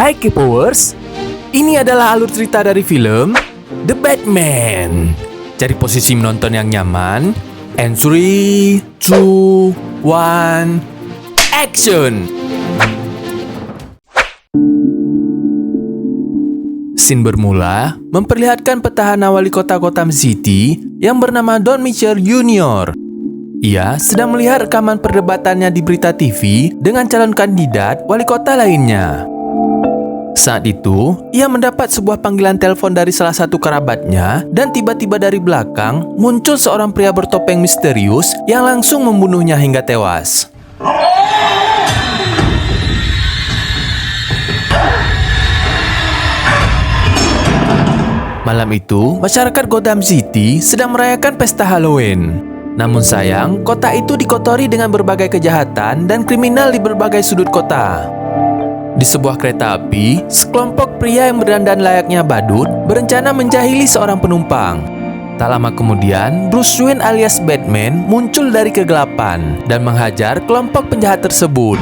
Hai K-Powers, ini adalah alur cerita dari film The Batman. Cari posisi menonton yang nyaman. And 3, 2, 1, action! Scene bermula memperlihatkan petahana wali kota Gotham City yang bernama Don Mitchell Jr. Ia sedang melihat rekaman perdebatannya di berita TV dengan calon kandidat wali kota lainnya. Saat itu, ia mendapat sebuah panggilan telepon dari salah satu kerabatnya dan tiba-tiba dari belakang muncul seorang pria bertopeng misterius yang langsung membunuhnya hingga tewas. Malam itu, masyarakat Gotham City sedang merayakan pesta Halloween. Namun sayang, kota itu dikotori dengan berbagai kejahatan dan kriminal di berbagai sudut kota. Di sebuah kereta api, sekelompok pria yang berdandan layaknya badut berencana menjahili seorang penumpang. Tak lama kemudian, Bruce Wayne alias Batman muncul dari kegelapan dan menghajar kelompok penjahat tersebut.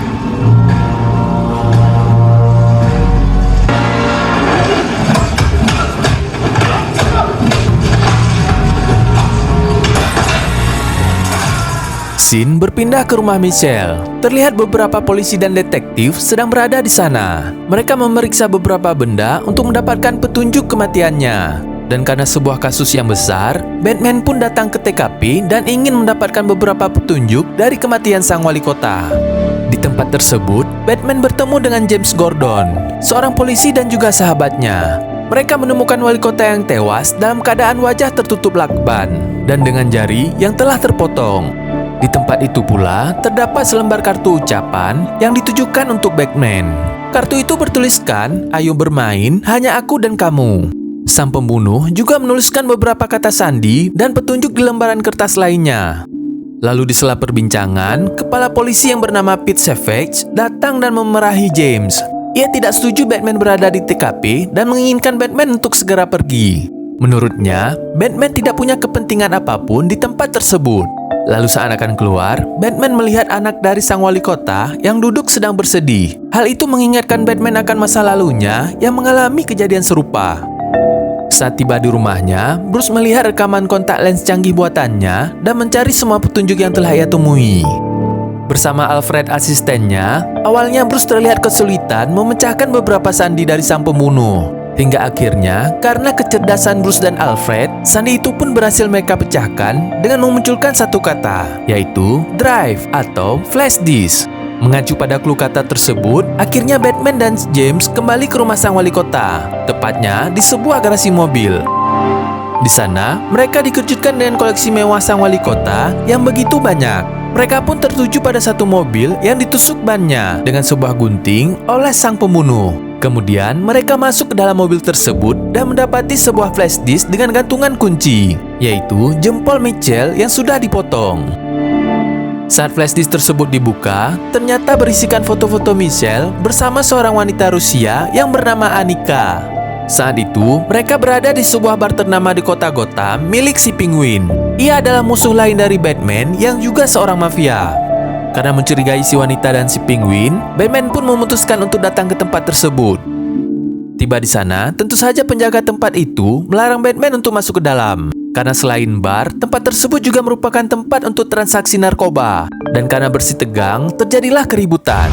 Scene berpindah ke rumah Michelle. Terlihat beberapa polisi dan detektif sedang berada di sana. Mereka memeriksa beberapa benda untuk mendapatkan petunjuk kematiannya. Dan karena sebuah kasus yang besar, Batman pun datang ke TKP dan ingin mendapatkan beberapa petunjuk dari kematian sang wali kota. Di tempat tersebut, Batman bertemu dengan James Gordon, seorang polisi dan juga sahabatnya. Mereka menemukan wali kota yang tewas dalam keadaan wajah tertutup lakban dan dengan jari yang telah terpotong. Di tempat itu pula terdapat selembar kartu ucapan yang ditujukan untuk Batman. Kartu itu bertuliskan, "Ayo bermain, hanya aku dan kamu." Sang pembunuh juga menuliskan beberapa kata sandi dan petunjuk di lembaran kertas lainnya. Lalu di sela perbincangan, kepala polisi yang bernama Pete Savage datang dan memarahi James. Ia tidak setuju Batman berada di TKP dan menginginkan Batman untuk segera pergi. Menurutnya, Batman tidak punya kepentingan apapun di tempat tersebut. Lalu saat akan keluar, Batman melihat anak dari sang wali kota yang duduk sedang bersedih. Hal itu mengingatkan Batman akan masa lalunya yang mengalami kejadian serupa. Saat tiba di rumahnya, Bruce melihat rekaman kontak lens canggih buatannya dan mencari semua petunjuk yang telah ia temui. Bersama Alfred asistennya, awalnya Bruce terlihat kesulitan memecahkan beberapa sandi dari sang pembunuh. Hingga akhirnya, karena kecerdasan Bruce dan Alfred, sandi itu pun berhasil mereka pecahkan dengan memunculkan satu kata, yaitu drive atau flash disk. Mengacu pada clue kata tersebut, akhirnya Batman dan James kembali ke rumah sang wali kota, tepatnya di sebuah garasi mobil. Di sana, mereka dikejutkan dengan koleksi mewah sang wali kota yang begitu banyak. Mereka pun tertuju pada satu mobil yang ditusuk bannya dengan sebuah gunting oleh sang pembunuh. Kemudian mereka masuk ke dalam mobil tersebut dan mendapati sebuah flash disk dengan gantungan kunci, yaitu jempol Mitchell yang sudah dipotong. Saat flash disk tersebut dibuka, ternyata berisikan foto-foto Mitchell bersama seorang wanita Rusia yang bernama Annika. Saat itu, mereka berada di sebuah bar ternama di kota Gotham milik si Penguin. Ia adalah musuh lain dari Batman yang juga seorang mafia. Karena mencurigai si wanita dan si Penguin, Batman pun memutuskan untuk datang ke tempat tersebut. Tiba di sana, tentu saja penjaga tempat itu melarang Batman untuk masuk ke dalam. Karena selain bar, tempat tersebut juga merupakan tempat untuk transaksi narkoba. Dan karena bersih tegang, terjadilah keributan.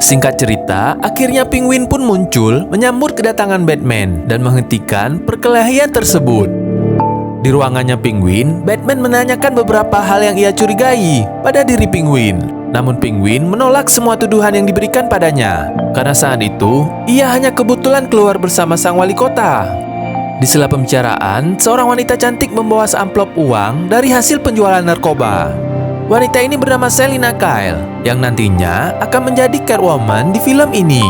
Singkat cerita, akhirnya Penguin pun muncul menyambut kedatangan Batman dan menghentikan perkelahian tersebut. Di ruangannya Penguin, Batman menanyakan beberapa hal yang ia curigai pada diri Penguin. Namun Penguin menolak semua tuduhan yang diberikan padanya. Karena saat itu, ia hanya kebetulan keluar bersama sang wali kota. Di sela pembicaraan, seorang wanita cantik membawa seamplop uang dari hasil penjualan narkoba. Wanita ini bernama Selina Kyle, yang nantinya akan menjadi Catwoman di film ini.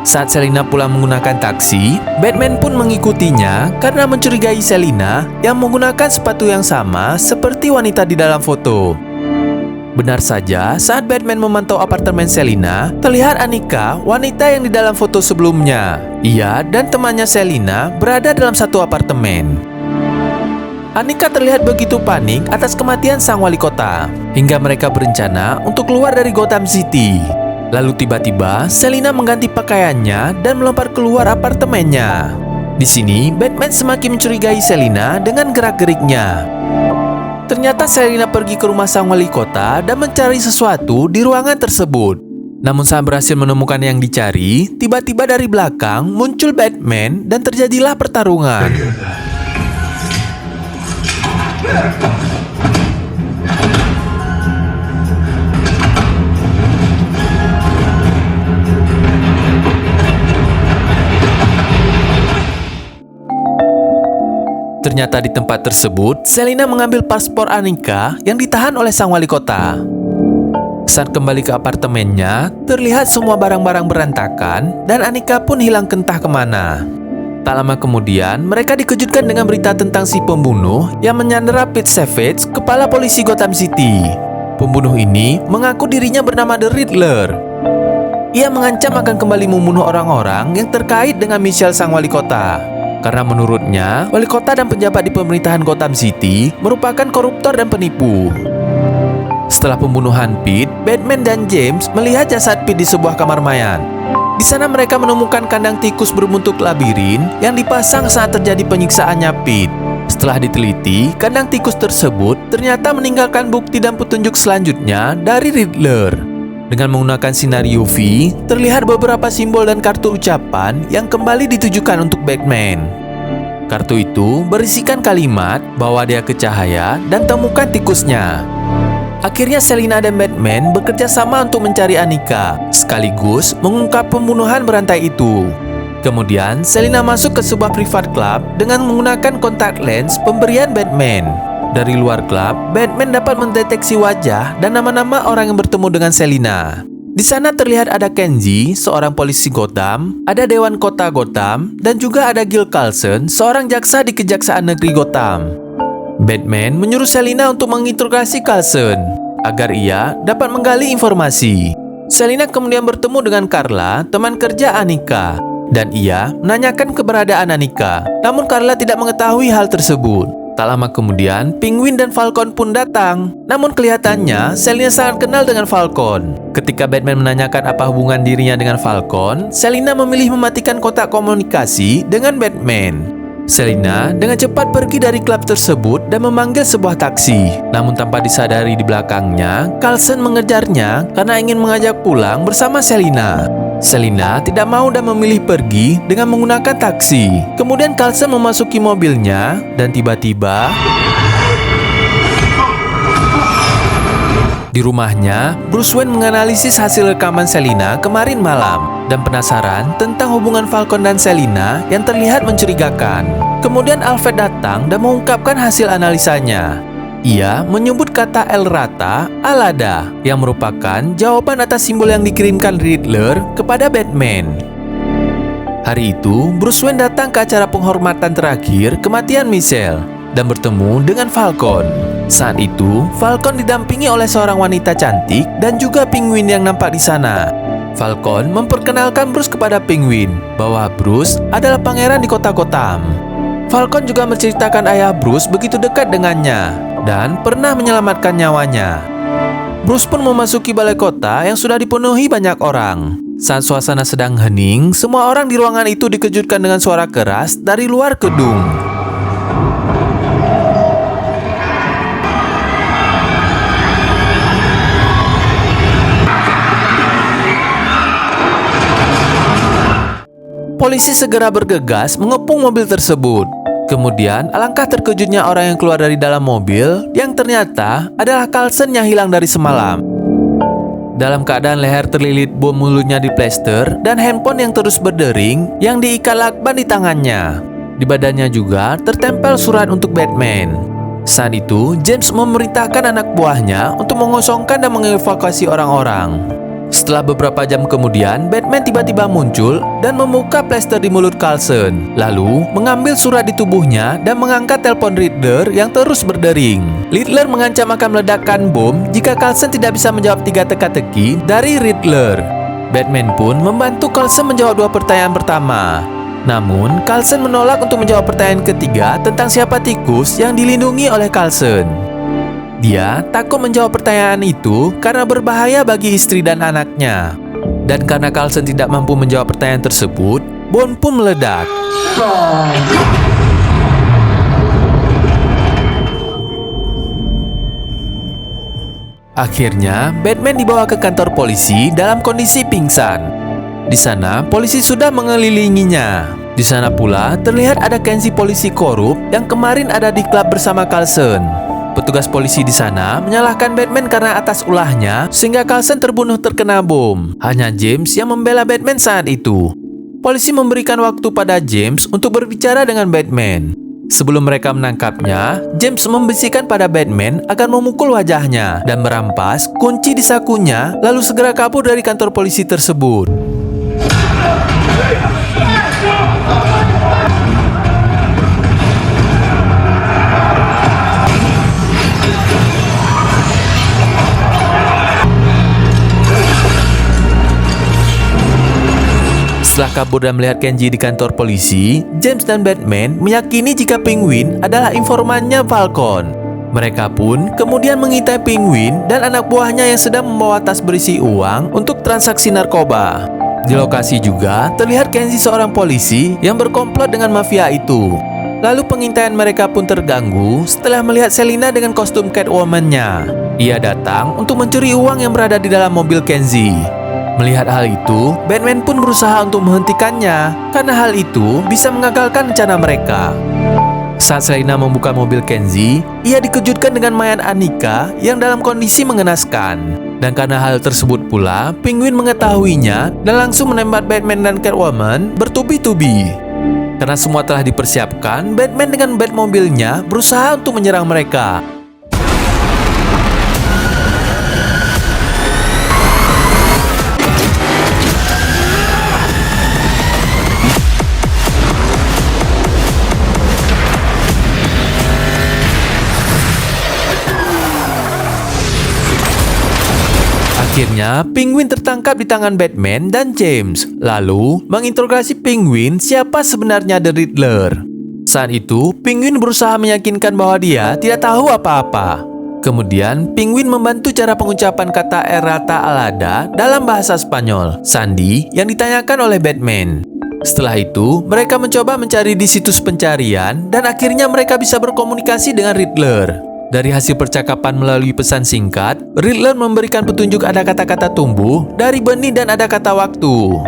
Saat Selina pulang menggunakan taksi, Batman pun mengikutinya karena mencurigai Selina yang menggunakan sepatu yang sama seperti wanita di dalam foto. Benar saja, saat Batman memantau apartemen Selina, terlihat Annika, wanita yang di dalam foto sebelumnya. Ia dan temannya Selina berada dalam satu apartemen. Annika terlihat begitu panik atas kematian sang wali kota, hingga mereka berencana untuk keluar dari Gotham City. Lalu tiba-tiba, Selina mengganti pakaiannya dan melompat keluar apartemennya. Di sini, Batman semakin mencurigai Selina dengan gerak-geriknya. Ternyata Selina pergi ke rumah sang wali kota dan mencari sesuatu di ruangan tersebut. Namun saat berhasil menemukan yang dicari, tiba-tiba dari belakang muncul Batman dan terjadilah pertarungan. Ternyata di tempat tersebut, Selina mengambil paspor Annika yang ditahan oleh sang wali kota. Saat kembali ke apartemennya, terlihat semua barang-barang berantakan dan Annika pun hilang entah kemana. Tak lama kemudian, mereka dikejutkan dengan berita tentang si pembunuh yang menyandera Pete Savage, kepala polisi Gotham City. Pembunuh ini mengaku dirinya bernama The Riddler. Ia mengancam akan kembali membunuh orang-orang yang terkait dengan Michelle sang wali kota. Karena menurutnya, wali kota dan pejabat di pemerintahan Gotham City merupakan koruptor dan penipu. Setelah pembunuhan Pete, Batman dan James melihat jasad Pete di sebuah kamar mayat. Di sana mereka menemukan kandang tikus berbentuk labirin yang dipasang saat terjadi penyiksaannya Pete. Setelah diteliti, kandang tikus tersebut ternyata meninggalkan bukti dan petunjuk selanjutnya dari Riddler. Dengan menggunakan sinar UV, terlihat beberapa simbol dan kartu ucapan yang kembali ditujukan untuk Batman. Kartu itu berisikan kalimat "bawa dia ke cahaya" dan temukan tikusnya. Akhirnya Selina dan Batman bekerja sama untuk mencari Annika, sekaligus mengungkap pembunuhan berantai itu. Kemudian, Selina masuk ke sebuah private club dengan menggunakan kontak lens pemberian Batman. Dari luar klub, Batman dapat mendeteksi wajah dan nama-nama orang yang bertemu dengan Selina. Di sana terlihat ada Kenji, seorang polisi Gotham, ada Dewan Kota Gotham, dan juga ada Gil Carlson, seorang jaksa di Kejaksaan Negeri Gotham. Batman menyuruh Selina untuk menginterogasi Carlson agar ia dapat menggali informasi. Selina kemudian bertemu dengan Carla, teman kerja Annika, dan ia menanyakan keberadaan Annika. Namun Carla tidak mengetahui hal tersebut. Tak lama kemudian, Penguin dan Falcon pun datang. Namun kelihatannya, Selina sangat kenal dengan Falcon. Ketika Batman menanyakan apa hubungan dirinya dengan Falcon, Selina memilih mematikan kotak komunikasi dengan Batman. Selina dengan cepat pergi dari klub tersebut dan memanggil sebuah taksi. Namun tanpa disadari di belakangnya, Carlson mengejarnya karena ingin mengajak pulang bersama Selina. Selina tidak mau dan memilih pergi dengan menggunakan taksi. Kemudian Carlson memasuki mobilnya dan tiba-tiba di rumahnya, Bruce Wayne menganalisis hasil rekaman Selina kemarin malam dan penasaran tentang hubungan Falcon dan Selina yang terlihat mencurigakan. Kemudian Alfred datang dan mengungkapkan hasil analisanya. Ia menyebut kata El Rata Alada yang merupakan jawaban atas simbol yang dikirimkan Riddler kepada Batman. Hari itu, Bruce Wayne datang ke acara penghormatan terakhir kematian Michelle dan bertemu dengan Falcon. Saat itu, Falcon didampingi oleh seorang wanita cantik dan juga Penguin yang nampak di sana. Falcon memperkenalkan Bruce kepada Penguin bahwa Bruce adalah pangeran di kota Gotham. Falcon juga menceritakan ayah Bruce begitu dekat dengannya dan pernah menyelamatkan nyawanya. Bruce pun memasuki balai kota yang sudah dipenuhi banyak orang. Saat suasana sedang hening, semua orang di ruangan itu dikejutkan dengan suara keras dari luar gedung. Polisi segera bergegas mengepung mobil tersebut. Kemudian, alangkah terkejutnya orang yang keluar dari dalam mobil yang ternyata adalah Carlson yang hilang dari semalam. Dalam keadaan leher terlilit bom, mulutnya diplester, dan handphone yang terus berdering yang diikat lakban di tangannya. Di badannya juga tertempel surat untuk Batman. Saat itu, James memerintahkan anak buahnya untuk mengosongkan dan mengevakuasi orang-orang. Setelah beberapa jam kemudian, Batman tiba-tiba muncul dan membuka plester di mulut Carlson. Lalu, mengambil surat di tubuhnya dan mengangkat telepon Riddler yang terus berdering. Riddler mengancam akan meledakkan bom jika Carlson tidak bisa menjawab 3 teka-teki dari Riddler. Batman pun membantu Carlson menjawab 2 pertanyaan pertama. Namun, Carlson menolak untuk menjawab pertanyaan ketiga tentang siapa tikus yang dilindungi oleh Carlson. Dia takut menjawab pertanyaan itu karena berbahaya bagi istri dan anaknya. Dan karena Carlson tidak mampu menjawab pertanyaan tersebut, bom pun meledak. Akhirnya, Batman dibawa ke kantor polisi dalam kondisi pingsan. Di sana, polisi sudah mengelilinginya. Di sana pula terlihat ada Kenzie polisi korup yang kemarin ada di klub bersama Carlson. Petugas polisi di sana menyalahkan Batman karena atas ulahnya sehingga Carlson terbunuh terkena bom. Hanya James yang membela Batman saat itu. Polisi memberikan waktu pada James untuk berbicara dengan Batman. Sebelum mereka menangkapnya, James membisikkan pada Batman agar memukul wajahnya dan merampas kunci di sakunya lalu segera kabur dari kantor polisi tersebut. Setelah kabur dan melihat Kenzie di kantor polisi, James dan Batman meyakini jika Penguin adalah informannya Falcon. Mereka pun kemudian mengintai Penguin dan anak buahnya yang sedang membawa tas berisi uang untuk transaksi narkoba. Di lokasi juga terlihat Kenzie seorang polisi yang berkomplot dengan mafia itu. Lalu pengintaian mereka pun terganggu setelah melihat Selina dengan kostum Catwoman-nya. Ia datang untuk mencuri uang yang berada di dalam mobil Kenzie. Melihat hal itu, Batman pun berusaha untuk menghentikannya karena hal itu bisa mengagalkan rencana mereka. Saat Selina membuka mobil Kenzie, ia dikejutkan dengan mayat Annika yang dalam kondisi mengenaskan. Dan karena hal tersebut pula, Penguin mengetahuinya dan langsung menembak Batman dan Catwoman bertubi-tubi. Karena semua telah dipersiapkan, Batman dengan Batmobilnya berusaha untuk menyerang mereka. Akhirnya, Penguin tertangkap di tangan Batman dan James, lalu menginterogasi Penguin siapa sebenarnya The Riddler. Saat itu, Penguin berusaha meyakinkan bahwa dia tidak tahu apa-apa. Kemudian, Penguin membantu cara pengucapan kata errata alada dalam bahasa Spanyol, sandi, yang ditanyakan oleh Batman. Setelah itu, mereka mencoba mencari di situs pencarian dan akhirnya mereka bisa berkomunikasi dengan Riddler. Dari hasil percakapan melalui pesan singkat, Riddler memberikan petunjuk ada kata-kata tumbuh dari benih dan ada kata waktu.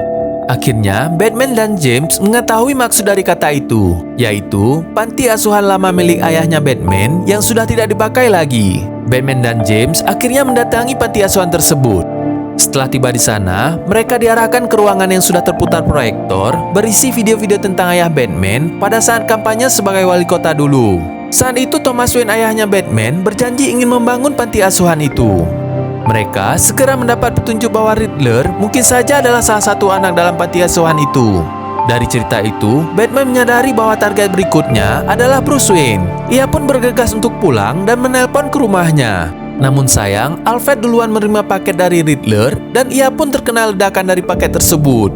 Akhirnya, Batman dan James mengetahui maksud dari kata itu, yaitu panti asuhan lama milik ayahnya Batman yang sudah tidak dipakai lagi. Batman dan James akhirnya mendatangi panti asuhan tersebut. Setelah tiba di sana, mereka diarahkan ke ruangan yang sudah terputar proyektor berisi video-video tentang ayah Batman pada saat kampanye sebagai wali kota dulu. Saat itu Thomas Wayne ayahnya Batman berjanji ingin membangun panti asuhan itu. Mereka segera mendapat petunjuk bahwa Riddler mungkin saja adalah salah satu anak dalam panti asuhan itu. Dari cerita itu, Batman menyadari bahwa target berikutnya adalah Bruce Wayne. Ia pun bergegas untuk pulang dan menelpon ke rumahnya. Namun sayang, Alfred duluan menerima paket dari Riddler dan ia pun terkena ledakan dari paket tersebut.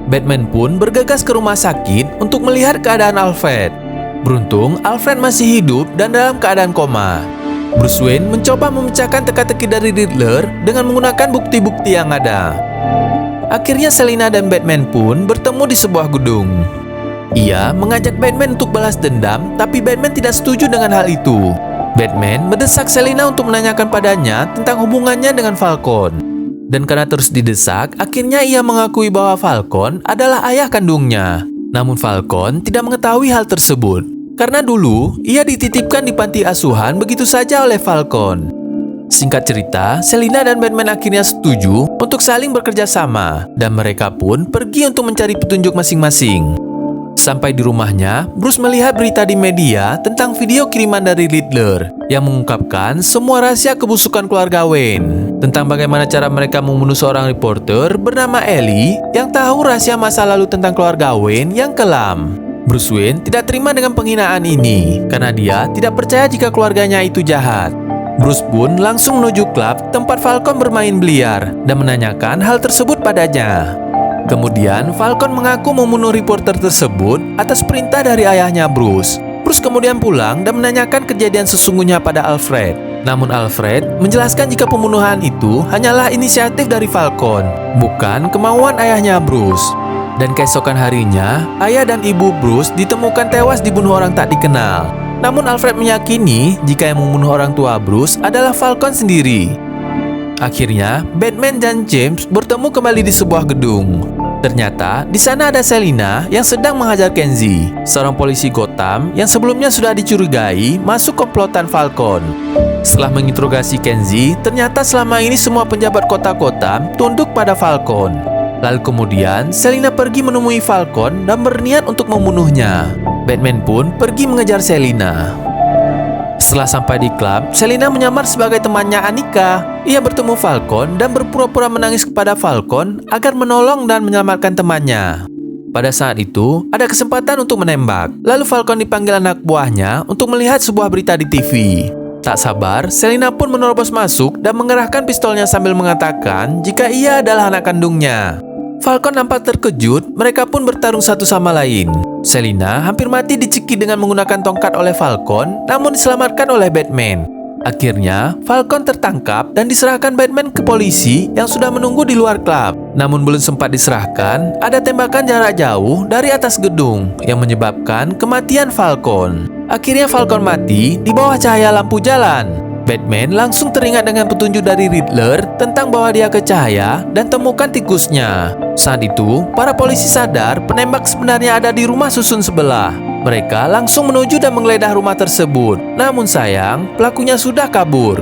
Batman pun bergegas ke rumah sakit untuk melihat keadaan Alfred. Beruntung, Alfred masih hidup dan dalam keadaan koma. Bruce Wayne mencoba memecahkan teka-teki dari Riddler dengan menggunakan bukti-bukti yang ada. Akhirnya Selina dan Batman pun bertemu di sebuah gedung. Ia mengajak Batman untuk balas dendam, tapi Batman tidak setuju dengan hal itu. Batman mendesak Selina untuk menanyakan padanya tentang hubungannya dengan Falcon. Dan karena terus didesak, akhirnya ia mengakui bahwa Falcon adalah ayah kandungnya. Namun Falcon tidak mengetahui hal tersebut, karena dulu ia dititipkan di panti asuhan begitu saja oleh Falcon. Singkat cerita, Selina dan Batman akhirnya setuju untuk saling bekerja sama, dan mereka pun pergi untuk mencari petunjuk masing-masing. Sampai di rumahnya, Bruce melihat berita di media tentang video kiriman dari Riddler yang mengungkapkan semua rahasia kebusukan keluarga Wayne tentang bagaimana cara mereka membunuh seorang reporter bernama Ellie yang tahu rahasia masa lalu tentang keluarga Wayne yang kelam. Bruce Wayne tidak terima dengan penghinaan ini karena dia tidak percaya jika keluarganya itu jahat. Bruce pun langsung menuju klub tempat Falcon bermain biliar dan menanyakan hal tersebut padanya. Kemudian Falcon mengaku membunuh reporter tersebut atas perintah dari ayahnya Bruce. Bruce kemudian pulang dan menanyakan kejadian sesungguhnya pada Alfred. Namun Alfred menjelaskan jika pembunuhan itu hanyalah inisiatif dari Falcon, bukan kemauan ayahnya Bruce. Dan keesokan harinya, ayah dan ibu Bruce ditemukan tewas dibunuh orang tak dikenal. Namun Alfred meyakini jika yang membunuh orang tua Bruce adalah Falcon sendiri. Akhirnya, Batman dan James bertemu kembali di sebuah gedung. Ternyata di sana ada Selina yang sedang menghajar Kenzie, seorang polisi Gotham yang sebelumnya sudah dicurigai masuk komplotan Falcon. Setelah menginterogasi Kenzie, ternyata selama ini semua penjabat kota Gotham tunduk pada Falcon. Lalu kemudian Selina pergi menemui Falcon dan berniat untuk membunuhnya. Batman pun pergi mengejar Selina. Setelah sampai di klub, Selina menyamar sebagai temannya Annika. Ia bertemu Falcon dan berpura-pura menangis kepada Falcon agar menolong dan menyelamatkan temannya. Pada saat itu, ada kesempatan untuk menembak. Lalu Falcon dipanggil anak buahnya untuk melihat sebuah berita di TV. Tak sabar, Selina pun menerobos masuk dan mengerahkan pistolnya sambil mengatakan jika ia adalah anak kandungnya. Falcon nampak terkejut, mereka pun bertarung satu sama lain. Selina hampir mati dicekik dengan menggunakan tongkat oleh Falcon, namun diselamatkan oleh Batman. Akhirnya, Falcon tertangkap dan diserahkan Batman ke polisi yang sudah menunggu di luar klub. Namun belum sempat diserahkan, ada tembakan jarak jauh dari atas gedung yang menyebabkan kematian Falcon. Akhirnya Falcon mati di bawah cahaya lampu jalan. Batman langsung teringat dengan petunjuk dari Riddler tentang bawa dia ke cahaya dan temukan tikusnya. Saat itu, para polisi sadar penembak sebenarnya ada di rumah susun sebelah. Mereka langsung menuju dan menggeledah rumah tersebut. Namun sayang, pelakunya sudah kabur.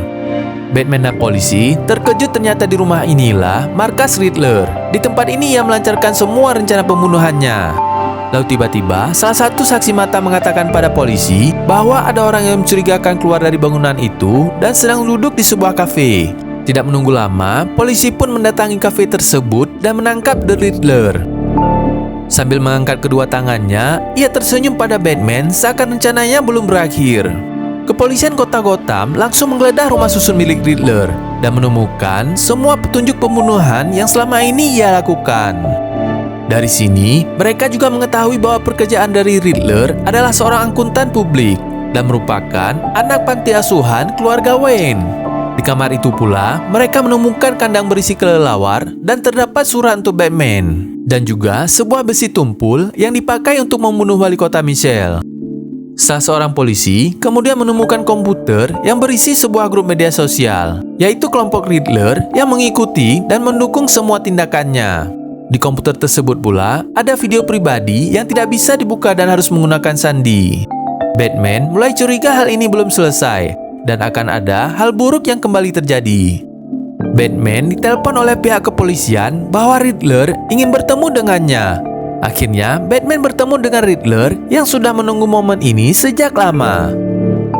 Batman dan polisi terkejut ternyata di rumah inilah markas Riddler. Di tempat ini ia melancarkan semua rencana pembunuhannya. Lalu tiba-tiba salah satu saksi mata mengatakan pada polisi bahwa ada orang yang mencurigakan keluar dari bangunan itu dan sedang duduk di sebuah kafe. Tidak menunggu lama, polisi pun mendatangi kafe tersebut dan menangkap The Riddler. Sambil mengangkat kedua tangannya, ia tersenyum pada Batman seakan rencananya belum berakhir. Kepolisian kota Gotham langsung menggeledah rumah susun milik Riddler dan menemukan semua petunjuk pembunuhan yang selama ini ia lakukan. Dari sini, mereka juga mengetahui bahwa pekerjaan dari Riddler adalah seorang akuntan publik dan merupakan anak panti asuhan keluarga Wayne. Di kamar itu pula, mereka menemukan kandang berisi kelelawar dan terdapat surat untuk Batman. Dan juga sebuah besi tumpul yang dipakai untuk membunuh wali kota Michelle. Salah seorang polisi kemudian menemukan komputer yang berisi sebuah grup media sosial, yaitu kelompok Riddler yang mengikuti dan mendukung semua tindakannya. Di komputer tersebut pula ada video pribadi yang tidak bisa dibuka dan harus menggunakan sandi. Batman mulai curiga hal ini belum selesai dan akan ada hal buruk yang kembali terjadi. Batman ditelepon oleh pihak kepolisian bahwa Riddler ingin bertemu dengannya. Akhirnya Batman bertemu dengan Riddler yang sudah menunggu momen ini sejak lama.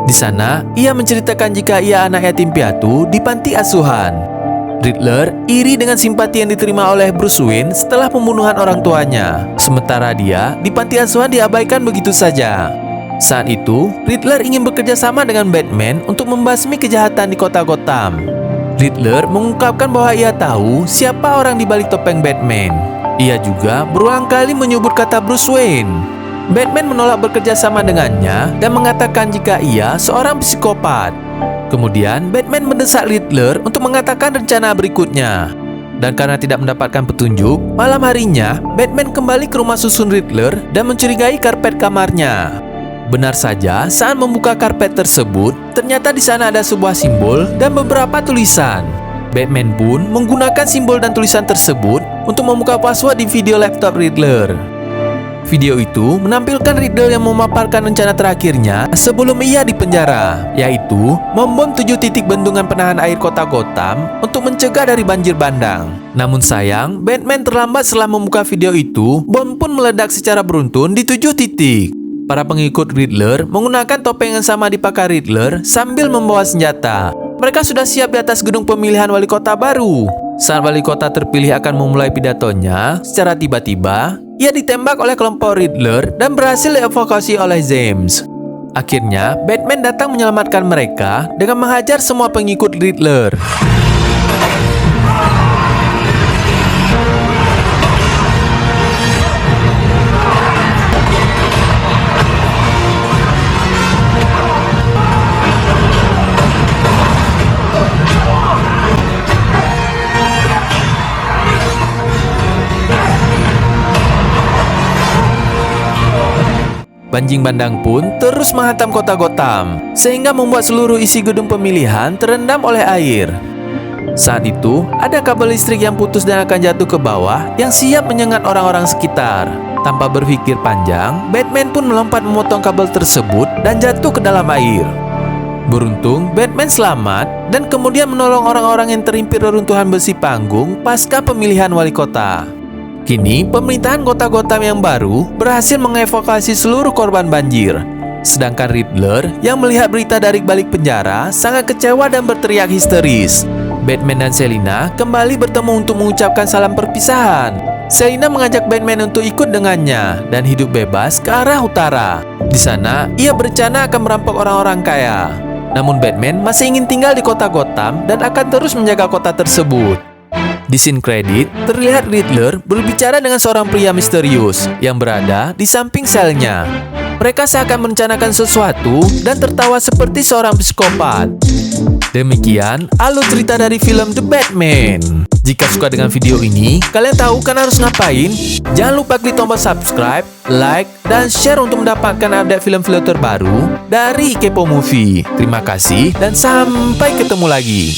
Di sana ia menceritakan jika ia anak yatim piatu di panti asuhan. Riddler iri dengan simpati yang diterima oleh Bruce Wayne setelah pembunuhan orang tuanya. Sementara dia di panti asuhan diabaikan begitu saja. Saat itu, Riddler ingin bekerja sama dengan Batman untuk membasmi kejahatan di kota Gotham. Riddler mengungkapkan bahwa ia tahu siapa orang di balik topeng Batman. Ia juga berulang kali menyebut kata Bruce Wayne. Batman menolak bekerja sama dengannya dan mengatakan jika ia seorang psikopat. Kemudian Batman mendesak Riddler untuk mengatakan rencana berikutnya. Dan karena tidak mendapatkan petunjuk, malam harinya Batman kembali ke rumah susun Riddler dan mencurigai karpet kamarnya. Benar saja, saat membuka karpet tersebut, ternyata di sana ada sebuah simbol dan beberapa tulisan. Batman pun menggunakan simbol dan tulisan tersebut untuk membuka password di video laptop Riddler. Video itu menampilkan Riddler yang memaparkan rencana terakhirnya sebelum ia dipenjara, yaitu membom 7 titik bendungan penahan air kota Gotham untuk mencegah dari banjir bandang. Namun sayang, Batman terlambat setelah membuka video itu, bom pun meledak secara beruntun di 7 titik. Para pengikut Riddler menggunakan topeng yang sama dipakai Riddler sambil membawa senjata. Mereka sudah siap di atas gedung pemilihan wali kota baru. Saat wali kota terpilih akan memulai pidatonya, secara tiba-tiba, ia ditembak oleh kelompok Riddler dan berhasil dievakuasi oleh James. Akhirnya, Batman datang menyelamatkan mereka dengan menghajar semua pengikut Riddler. Banjir bandang pun terus menghantam kota Gotham, sehingga membuat seluruh isi gedung pemilihan terendam oleh air. Saat itu, ada kabel listrik yang putus dan akan jatuh ke bawah yang siap menyengat orang-orang sekitar. Tanpa berpikir panjang, Batman pun melompat memotong kabel tersebut dan jatuh ke dalam air. Beruntung, Batman selamat dan kemudian menolong orang-orang yang terimpit reruntuhan besi panggung pasca pemilihan wali kota. Kini, pemerintahan kota Gotham yang baru berhasil mengevakuasi seluruh korban banjir. Sedangkan Riddler yang melihat berita dari balik penjara sangat kecewa dan berteriak histeris. Batman dan Selina kembali bertemu untuk mengucapkan salam perpisahan. Selina mengajak Batman untuk ikut dengannya dan hidup bebas ke arah utara. Di sana, ia berencana akan merampok orang-orang kaya. Namun Batman masih ingin tinggal di kota Gotham dan akan terus menjaga kota tersebut. Di scene kredit, terlihat Riddler berbicara dengan seorang pria misterius yang berada di samping selnya. Mereka seakan merencanakan sesuatu dan tertawa seperti seorang psikopat. Demikian alur cerita dari film The Batman. Jika suka dengan video ini, kalian tahu kan harus ngapain? Jangan lupa klik tombol subscribe, like, dan share untuk mendapatkan update film-film terbaru dari Kepo Movie. Terima kasih dan sampai ketemu lagi.